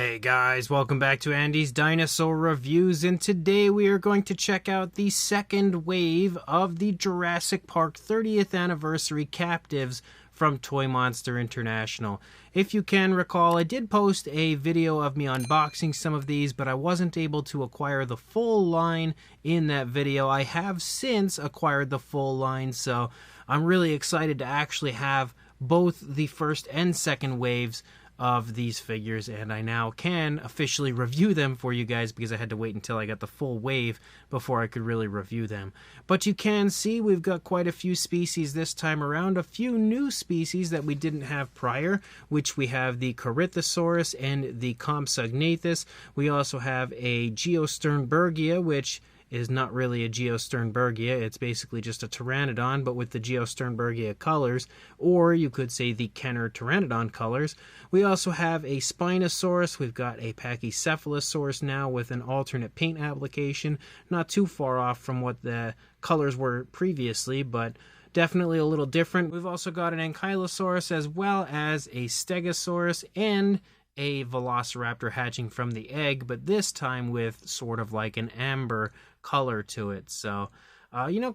Hey guys, welcome back to Andy's Dinosaur Reviews, and today we are going to check out the second wave of the Jurassic Park 30th Anniversary Captivz from Toymonster International. If you can recall, I did post a video of me unboxing some of these, but I wasn't able to acquire the full line in that video. I have since acquired the full line, so I'm really excited to actually have both the first and second waves of these figures, and I now can officially review them for you guys because I had to wait until I got the full wave before I could really review them. But you can see we've got quite a few species this time around, a few new species that we didn't have prior, which we have the Corythosaurus and the Compsognathus. We also have a Geosternbergia, which is not really a Geosternbergia, it's basically just a pteranodon, but with the Geosternbergia colors, or you could say the Kenner pteranodon colors. We also have a Spinosaurus, we've got a Pachycephalosaurus now with an alternate paint application, not too far off from what the colors were previously, but definitely a little different. We've also got an Ankylosaurus as well as a Stegosaurus and a Velociraptor hatching from the egg, but this time with sort of like an amber color to it. So,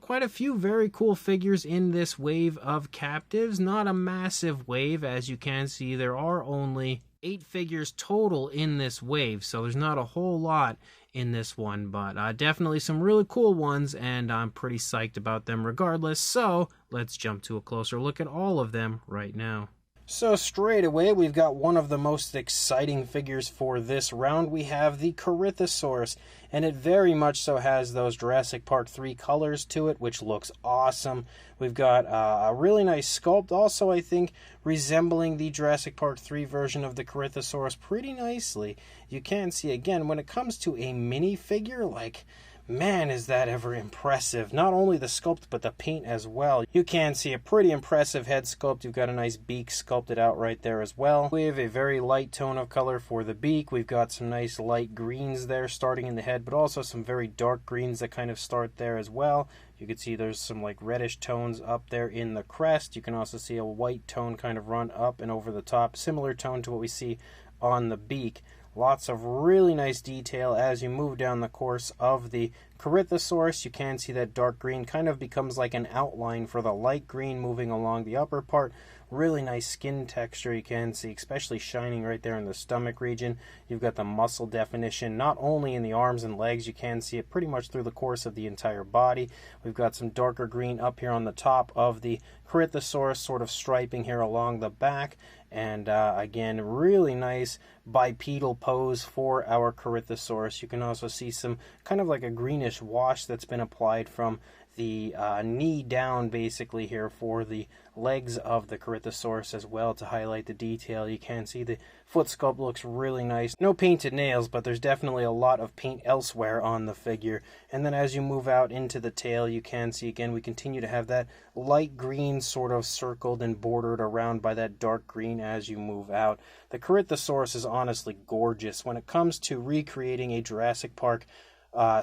quite a few very cool figures in this wave of Captivz. Not a massive wave, as you can see. There are only 8 figures total in this wave, so there's not a whole lot in this one, but definitely some really cool ones, and I'm pretty psyched about them regardless. So let's jump to a closer look at all of them right now. So straight away, we've got one of the most exciting figures for this round. We have the Corythosaurus, and it very much so has those Jurassic Park 3 colors to it, which looks awesome. We've got a really nice sculpt, also I think resembling the Jurassic Park 3 version of the Corythosaurus pretty nicely. You can see, again, when it comes to a minifigure, like, man, is that ever impressive. Not only the sculpt, but the paint as well. You can see a pretty impressive head sculpt. You've got a nice beak sculpted out right there as well. We have a very light tone of color for the beak. We've got some nice light greens there starting in the head, but also some very dark greens that kind of start there as well. You can see there's some like reddish tones up there in the crest. You can also see a white tone kind of run up and over the top. Similar tone to what we see on the beak. Lots of really nice detail as you move down the course of the Corythosaurus. You can see that dark green kind of becomes like an outline for the light green moving along the upper part. Really nice skin texture you can see, especially shining right there in the stomach region. You've got the muscle definition not only in the arms and legs, you can see it pretty much through the course of the entire body. We've got some darker green up here on the top of the Corythosaurus, sort of striping here along the back. And again, really nice bipedal pose for our Corythosaurus. You can also see some kind of like a greenish wash that's been applied from the knee down basically here for the legs of the Corythosaurus as well to highlight the detail. You can see the foot sculpt looks really nice. No painted nails, but there's definitely a lot of paint elsewhere on the figure. And then as you move out into the tail, you can see again we continue to have that light green sort of circled and bordered around by that dark green as you move out. The Corythosaurus is honestly gorgeous. When it comes to recreating a Jurassic Park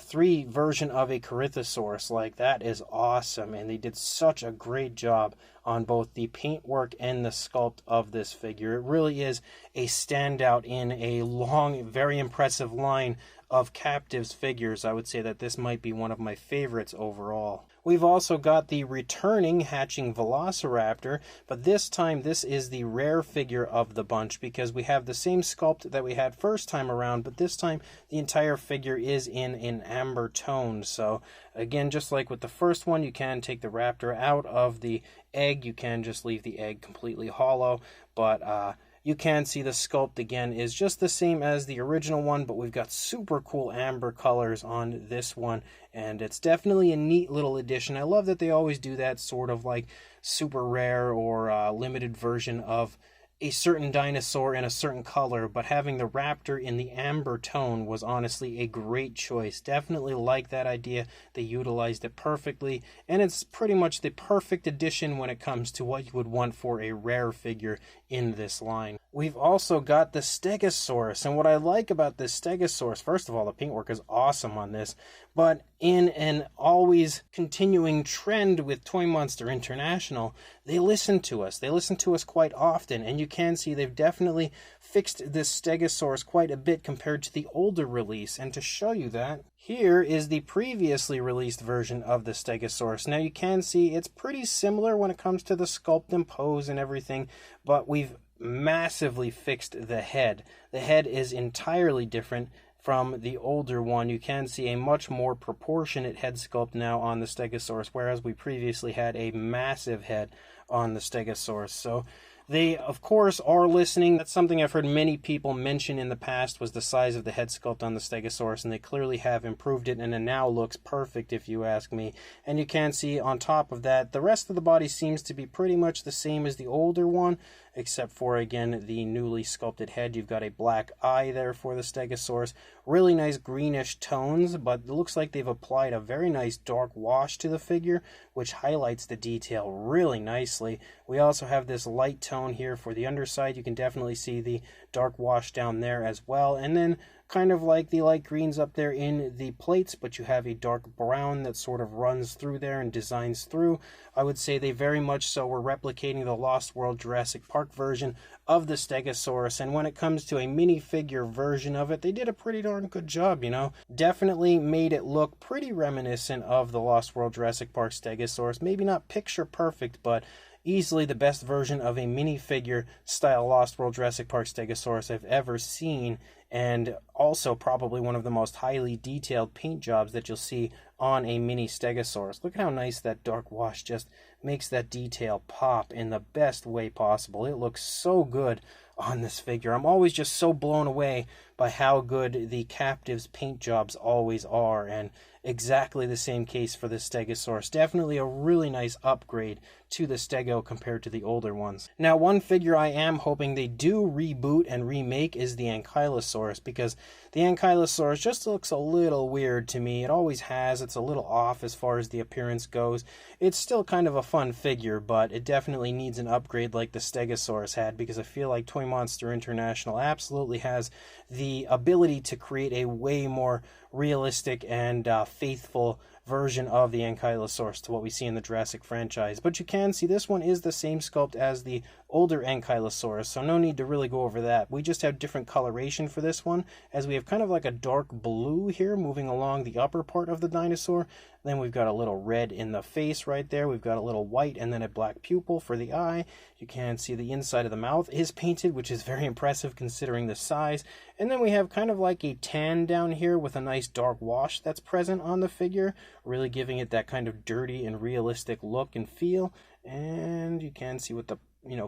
3 version of a Corythosaurus, like, that is awesome, and they did such a great job on both the paintwork and the sculpt of this figure. It really is a standout in a long, very impressive line of Captivz figures. I would say that this might be one of my favorites overall. We've also got the returning hatching Velociraptor, but this time this is the rare figure of the bunch because we have the same sculpt that we had first time around, but this time the entire figure is in an amber tone. So again, just like with the first one, you can take the raptor out of the egg. You can just leave the egg completely hollow, but you can see the sculpt again is just the same as the original one, but we've got super cool amber colors on this one, and it's definitely a neat little addition. I love that they always do that sort of like super rare or limited version of a certain dinosaur in a certain color, but having the raptor in the amber tone was honestly a great choice. Definitely like that idea. They utilized it perfectly, and it's pretty much the perfect addition when it comes to what you would want for a rare figure in this line. We've also got the Stegosaurus, and what I like about this Stegosaurus, first of all, the paintwork is awesome on this, but in an always continuing trend with Toymonster International, they listen to us. They listen to us quite often, and you can see they've definitely fixed this Stegosaurus quite a bit compared to the older release, and to show you that, here is the previously released version of the Stegosaurus. Now you can see it's pretty similar when it comes to the sculpt and pose and everything, but we've massively fixed the head. The head is entirely different from the older one. You can see a much more proportionate head sculpt now on the Stegosaurus, whereas we previously had a massive head on the Stegosaurus. So they, of course, are listening. That's something I've heard many people mention in the past, was the size of the head sculpt on the Stegosaurus, and they clearly have improved it, and it now looks perfect, if you ask me. And you can see on top of that, the rest of the body seems to be pretty much the same as the older one, except for, again, the newly sculpted head. You've got a black eye there for the Stegosaurus. Really nice greenish tones, but it looks like they've applied a very nice dark wash to the figure, which highlights the detail really nicely. We also have this light tone here for the underside. You can definitely see the dark wash down there as well. And then kind of like the light greens up there in the plates, but you have a dark brown that sort of runs through there and designs through. I would say they very much so were replicating the Lost World Jurassic Park version of the Stegosaurus, and when it comes to a minifigure version of it, they did a pretty darn good job, you know. Definitely made it look pretty reminiscent of the Lost World Jurassic Park Stegosaurus. Maybe not picture perfect, but easily the best version of a minifigure style Lost World Jurassic Park Stegosaurus I've ever seen, and also probably one of the most highly detailed paint jobs that you'll see on a mini Stegosaurus. Look at how nice that dark wash just makes that detail pop in the best way possible. It looks so good on this figure. I'm always just so blown away by how good the Captivz paint jobs always are, and exactly the same case for the Stegosaurus. Definitely a really nice upgrade to the Stego compared to the older ones. Now, one figure I am hoping they do reboot and remake is the Ankylosaurus, because the Ankylosaurus just looks a little weird to me. It always has. It's a little off as far as the appearance goes. It's still kind of a fun figure, but it definitely needs an upgrade like the Stegosaurus had, because I feel like Toymonster International absolutely has the ability to create a way more realistic and faithful version of the Ankylosaurus to what we see in the Jurassic franchise. But you can see this one is the same sculpt as the older Ankylosaurus, so no need to really go over that. We just have different coloration for this one, as we have kind of like a dark blue here moving along the upper part of the dinosaur. Then we've got a little red in the face right there. We've got a little white and then a black pupil for the eye. You can see the inside of the mouth is painted, which is very impressive considering the size. And then we have kind of like a tan down here with a nice dark wash that's present on the figure, really giving it that kind of dirty and realistic look and feel. And you can see what the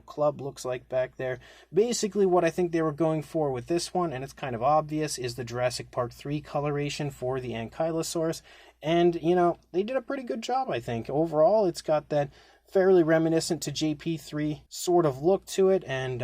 club looks like back there. Basically what I think they were going for with this one, and it's kind of obvious, is the Jurassic Park 3 coloration for the Ankylosaurus. And, they did a pretty good job, I think. Overall, it's got that fairly reminiscent to JP3 sort of look to it, and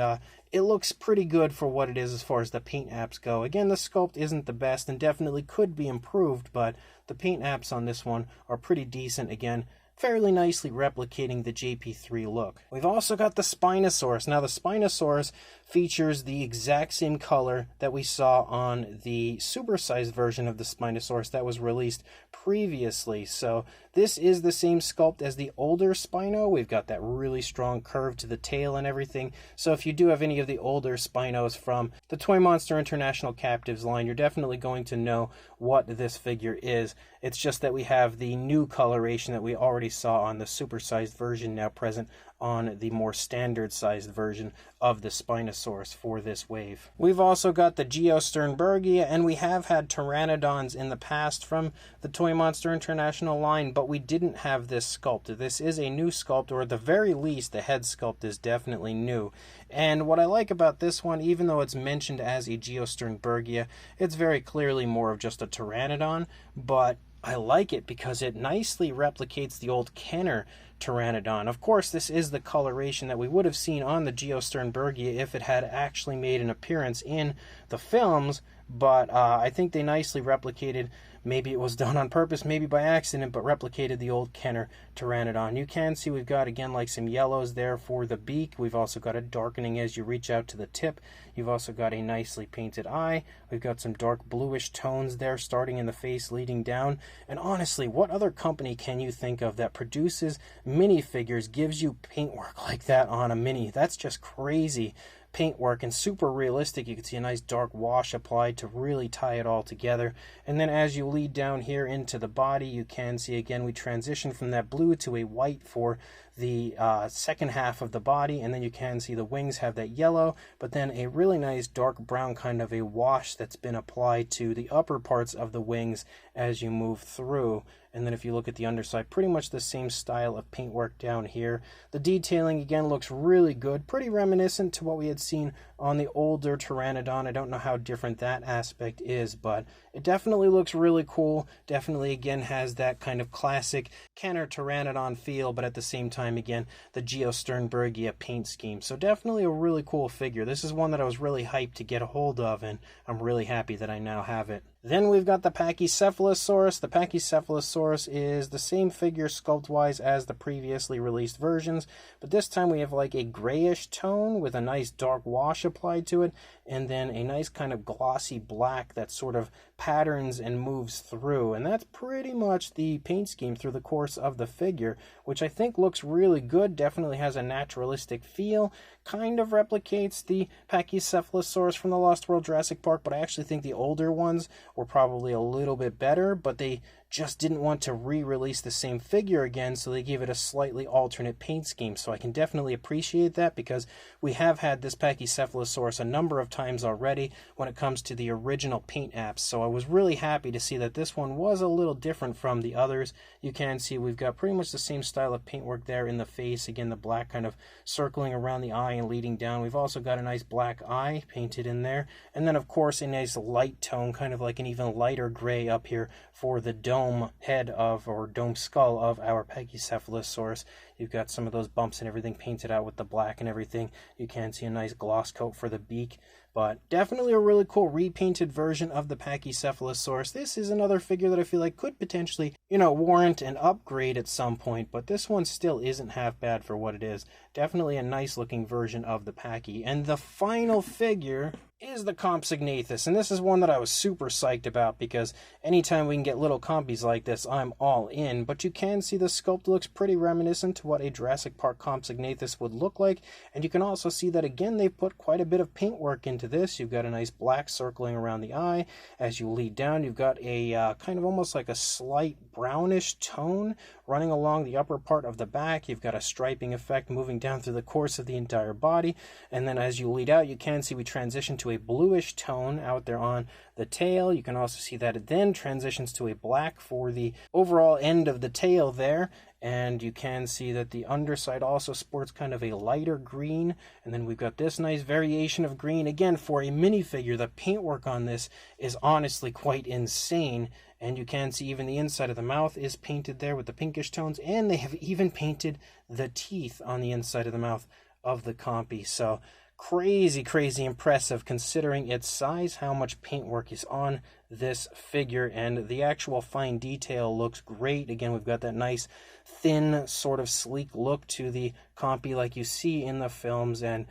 it looks pretty good for what it is as far as the paint apps go. Again, the sculpt isn't the best and definitely could be improved, but the paint apps on this one are pretty decent. Again, fairly nicely replicating the JP3 look. We've also got the Spinosaurus. Now, the Spinosaurus features the exact same color that we saw on the supersized version of the Spinosaurus that was released previously. So this is the same sculpt as the older Spino. We've got that really strong curve to the tail and everything. So if you do have any of the older Spinos from the Toymonster International Captivz line, you're definitely going to know what this figure is. It's just that we have the new coloration that we already saw on the supersized version now present on the more standard sized version of the Spinosaurus for this wave. We've also got the Geosternbergia, and we have had Pteranodons in the past from the Toymonster International line, but we didn't have this sculpt. This is a new sculpt, or at the very least the head sculpt is definitely new. And what I like about this one, even though it's mentioned as a Geosternbergia, it's very clearly more of just a Pteranodon, but I like it because it nicely replicates the old Kenner Pteranodon. Of course, this is the coloration that we would have seen on the Geosternbergia if it had actually made an appearance in the films, but I think they nicely replicated maybe it was done on purpose, maybe by accident, but replicated the old Kenner Pteranodon. You can see we've got, again, like some yellows there for the beak. We've also got a darkening as you reach out to the tip. You've also got a nicely painted eye. We've got some dark bluish tones there starting in the face leading down. And honestly, what other company can you think of that produces minifigures, gives you paintwork like that on a mini? That's just crazy paintwork and super realistic. You can see a nice dark wash applied to really tie it all together. And then as you lead down here into the body, you can see again we transition from that blue to a white for the second half of the body, and then you can see the wings have that yellow, but then a really nice dark brown kind of a wash that's been applied to the upper parts of the wings as you move through. And then if you look at the underside, pretty much the same style of paintwork down here. The detailing again looks really good, pretty reminiscent to what we had seen on the older Pteranodon. I don't know how different that aspect is, but it definitely looks really cool. Definitely again has that kind of classic Kenner Pteranodon feel, but at the same time again the Geo Sternbergia paint scheme. So definitely a really cool figure. This is one that I was really hyped to get a hold of, and I'm really happy that I now have it. Then we've got the Pachycephalosaurus. The Pachycephalosaurus is the same figure sculpt-wise as the previously released versions, but this time we have like a grayish tone with a nice dark wash applied to it, and then a nice kind of glossy black that sort of patterns and moves through. And that's pretty much the paint scheme through the course of the figure, which I think looks really good. Definitely has a naturalistic feel. Kind of replicates the Pachycephalosaurus from the Lost World Jurassic Park, but I actually think the older ones were probably a little bit better, but they just didn't want to re-release the same figure again, so they gave it a slightly alternate paint scheme. So I can definitely appreciate that, because we have had this Pachycephalosaurus a number of times already when it comes to the original paint apps. So I was really happy to see that this one was a little different from the others. You can see we've got pretty much the same style of paintwork there in the face. Again, the black kind of circling around the eye and leading down. We've also got a nice black eye painted in there. And then, of course, a nice light tone, kind of like an even lighter gray up here for the dome head of, or dome skull of, our Pachycephalosaurus. You've got some of those bumps and everything painted out with the black and everything. You can see a nice gloss coat for the beak, but definitely a really cool repainted version of the Pachycephalosaurus. This is another figure that I feel like could potentially, warrant an upgrade at some point, but this one still isn't half bad for what it is. Definitely a nice looking version of the Pachy. And the final figure is the Compsognathus, and this is one that I was super psyched about, because anytime we can get little Compies like this, I'm all in. But you can see the sculpt looks pretty reminiscent to what a Jurassic Park Compsognathus would look like, and you can also see that again they've put quite a bit of paintwork into this. You've got a nice black circling around the eye. As you lead down, you've got a kind of almost like a slight brownish tone running along the upper part of the back. You've got a striping effect moving down through the course of the entire body, and then as you lead out, you can see we transition to a bluish tone out there on the tail. You can also see that it then transitions to a black for the overall end of the tail there, and you can see that the underside also sports kind of a lighter green, and then we've got this nice variation of green. Again, for a minifigure, the paintwork on this is honestly quite insane. And you can see even the inside of the mouth is painted there with the pinkish tones, and they have even painted the teeth on the inside of the mouth of the Compy. So crazy, crazy impressive considering its size, how much paintwork is on this figure, and the actual fine detail looks great. Again, we've got that nice thin sort of sleek look to the Compy like you see in the films, and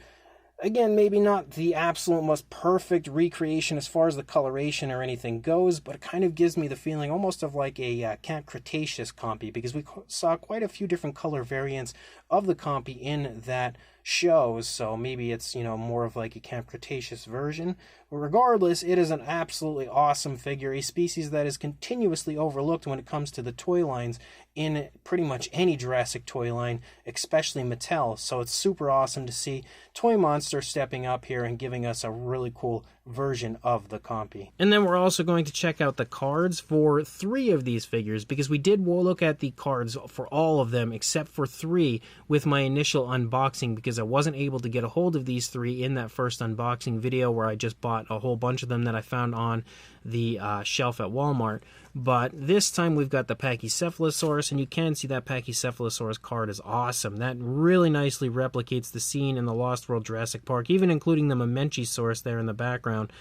again, maybe not the absolute most perfect recreation as far as the coloration or anything goes, but it kind of gives me the feeling almost of like a Camp Cretaceous Compy, because we saw quite a few different color variants of the Compy in that show, so maybe it's, more of like a Camp Cretaceous version. But regardless, it is an absolutely awesome figure, a species that is continuously overlooked when it comes to the toy lines in pretty much any Jurassic toy line, especially Mattel. So it's super awesome to see Toymonster stepping up here and giving us a really cool version of the Compy. And then we're also going to check out the cards for 3 of these figures, because we did look at the cards for all of them except for 3 with my initial unboxing, because I wasn't able to get a hold of these 3 in that first unboxing video where I just bought a whole bunch of them that I found on the shelf at Walmart. But this time we've got the Pachycephalosaurus, and you can see that Pachycephalosaurus card is awesome. That really nicely replicates the scene in the Lost World Jurassic Park, even including the Mamenchisaurus there in the background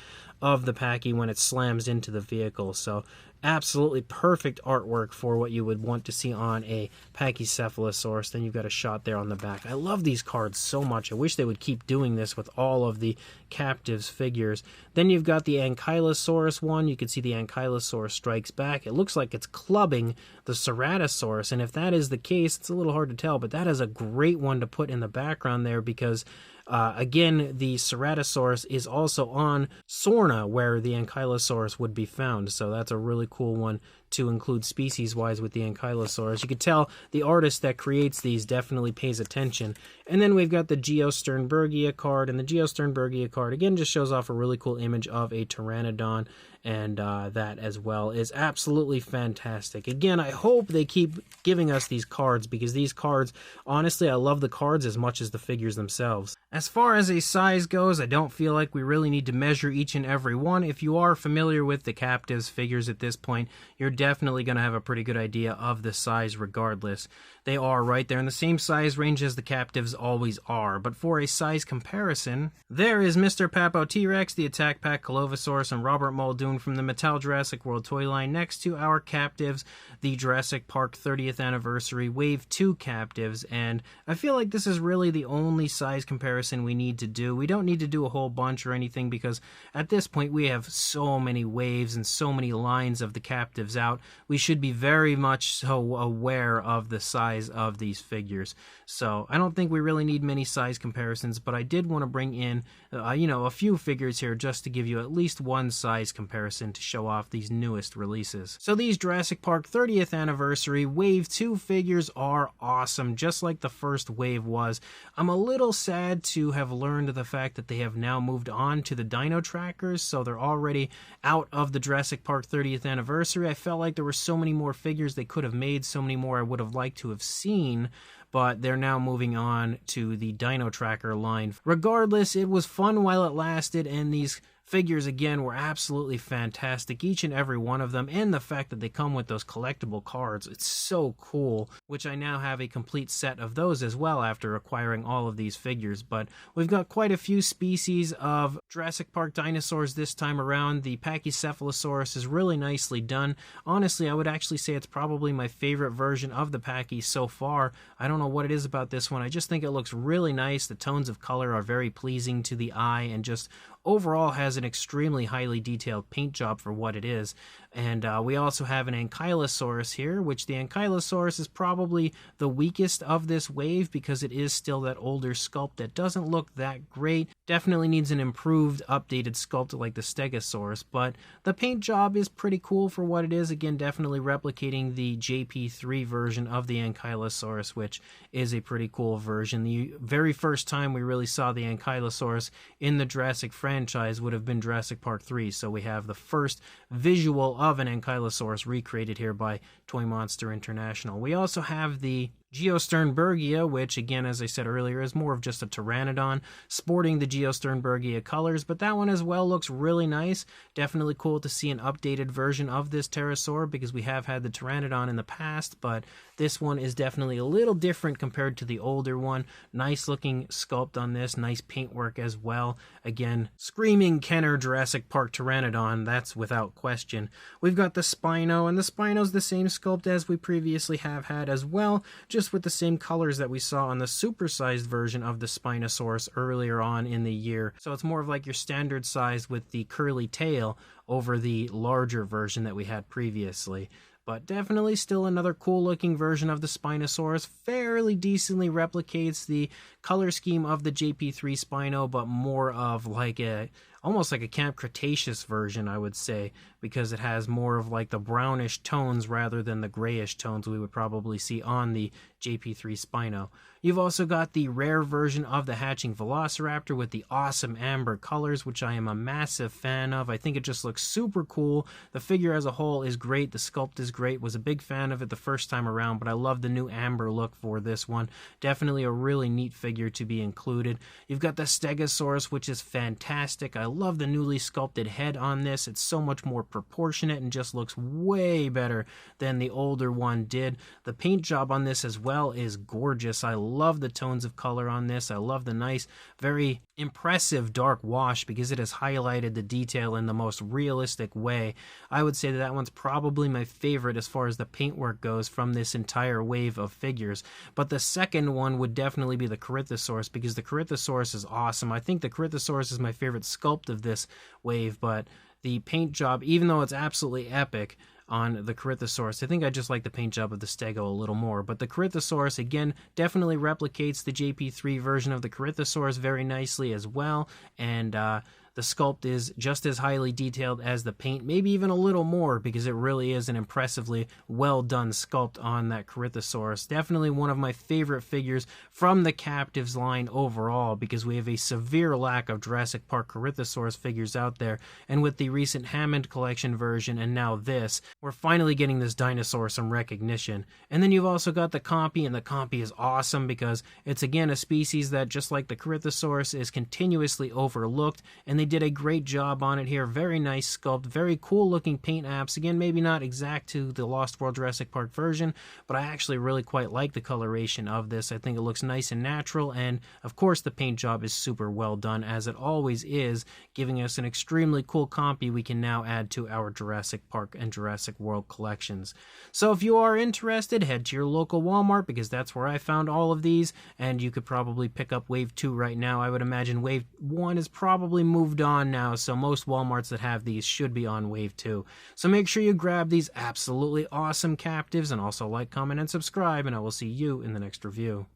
of the Pachy when it slams into the vehicle. So absolutely perfect artwork for what you would want to see on a Pachycephalosaurus. Then you've got a shot there on the back. I love these cards so much. I wish they would keep doing this with all of the Captivz figures. Then you've got the Ankylosaurus one. You can see the Ankylosaurus strikes back. It looks like it's clubbing the Ceratosaurus, and if that is the case, it's a little hard to tell, but that is a great one to put in the background there because again, the Ceratosaurus is also on Sorna, where the Ankylosaurus would be found. So that's a really cool one to include species-wise with the Ankylosaurus. You could tell the artist that creates these definitely pays attention. And then we've got the Geosternbergia card, and the Geosternbergia card, again, just shows off a really cool image of a Pteranodon, and that as well is absolutely fantastic. Again, I hope they keep giving us these cards, because these cards, honestly, I love the cards as much as the figures themselves. As far as a size goes, I don't feel like we really need to measure each and every one. If you are familiar with the Captivz figures at this point, you're definitely going to have a pretty good idea of the size regardless. They are right there in the same size range as the Captivz always are, but for a size comparison, there is Mr. Papo T-Rex, the Attack Pack Corythosaurus, and Robert Muldoon from the Mattel Jurassic World toy line next to our Captivz, the Jurassic Park 30th Anniversary Wave 2 Captivz, and I feel like this is really the only size comparison we need to do. We don't need to do a whole bunch or anything, because at this point we have so many waves and so many lines of the Captivz out. We should be very much so aware of the size of these figures. So I don't think we really need many size comparisons, but I did want to bring in a few figures here just to give you at least one size comparison to show off these newest releases. So these Jurassic Park 30th Anniversary Wave 2 figures are awesome, just like the first wave was. I'm a little sad to have learned the fact that they have now moved on to the Dino Trackers, so they're already out of the Jurassic Park 30th Anniversary. I felt like there were so many more figures they could have made, so many more I would have liked to have seen, but they're now moving on to the Dino Tracker line. Regardless, it was fun while it lasted, and these figures, again, were absolutely fantastic, each and every one of them, and the fact that they come with those collectible cards, it's so cool, which I now have a complete set of those as well after acquiring all of these figures. But we've got quite a few species of Jurassic Park dinosaurs this time around. The Pachycephalosaurus is really nicely done. Honestly, I would actually say it's probably my favorite version of the Pachy so far. I don't know what it is about this one. I just think it looks really nice. The tones of color are very pleasing to the eye, and just overall has an extremely highly detailed paint job for what it is. And we also have an Ankylosaurus here, which the Ankylosaurus is probably the weakest of this wave because it is still that older sculpt that doesn't look that great. Definitely needs an improved, updated sculpt like the Stegosaurus, but the paint job is pretty cool for what it is. Again, definitely replicating the JP3 version of the Ankylosaurus, which is a pretty cool version. The very first time we really saw the Ankylosaurus in the Jurassic franchise would have been Jurassic Park 3, so we have the first visual of an Ankylosaurus recreated here by Toymonster International. We also have the Geosternbergia, which again, as I said earlier, is more of just a Pteranodon sporting the Geosternbergia colors, but that one as well looks really nice. Definitely cool to see an updated version of this pterosaur, because we have had the Pteranodon in the past, but this one is definitely a little different compared to the older one. Nice looking sculpt on this, nice paintwork as well. Again, screaming Kenner Jurassic Park Pteranodon, that's without question. We've got the Spino, and the Spino's the same sculpt as we previously have had as well, just with the same colors that we saw on the supersized version of the Spinosaurus earlier on in the year. So it's more of like your standard size with the curly tail over the larger version that we had previously. But definitely still another cool looking version of the Spinosaurus. Fairly decently replicates the color scheme of the JP3 Spino, but more of like almost like a Camp Cretaceous version, I would say, because it has more of like the brownish tones rather than the grayish tones we would probably see on the JP3 Spino. You've also got the rare version of the hatching Velociraptor with the awesome amber colors, which I am a massive fan of. I think it just looks super cool. The figure as a whole is great. The sculpt is great. Was a big fan of it the first time around, but I love the new amber look for this one. Definitely a really neat figure to be included. You've got the Stegosaurus, which is fantastic. I love the newly sculpted head on this. It's so much more proportionate and just looks way better than the older one did. The paint job on this as well is gorgeous. I love the tones of color on this. I love the nice, very impressive dark wash because it has highlighted the detail in the most realistic way. I would say that one's probably my favorite as far as the paintwork goes from this entire wave of figures. But the second one would definitely be the Corythosaurus, because the Corythosaurus is awesome. I think the Corythosaurus is my favorite sculpt of this wave, but the paint job, even though it's absolutely epic on the Corythosaurus, I think I just like the paint job of the Stego a little more. But the Corythosaurus, again, definitely replicates the JP3 version of the Corythosaurus very nicely as well, and the sculpt is just as highly detailed as the paint, maybe even a little more, because it really is an impressively well done sculpt on that Corythosaurus. Definitely one of my favorite figures from the Captivz line overall, because we have a severe lack of Jurassic Park Corythosaurus figures out there, and with the recent Hammond collection version and now this, we're finally getting this dinosaur some recognition. And then you've also got the Compy, and the Compy is awesome because it's again a species that, just like the Corythosaurus, is continuously overlooked, and they did a great job on it here. Very nice sculpt, very cool looking paint apps. Again, maybe not exact to the Lost World Jurassic Park version, but I actually really quite like the coloration of this. I think it looks nice and natural, and of course the paint job is super well done, as it always is, giving us an extremely cool Compy we can now add to our Jurassic Park and Jurassic World collections. So if you are interested, head to your local Walmart, because that's where I found all of these, and you could probably pick up Wave 2 right now. I would imagine Wave 1 is probably moved on now, so most Walmarts that have these should be on Wave 2. So make sure you grab these absolutely awesome Captivz, and also like, comment, and subscribe, and I will see you in the next review.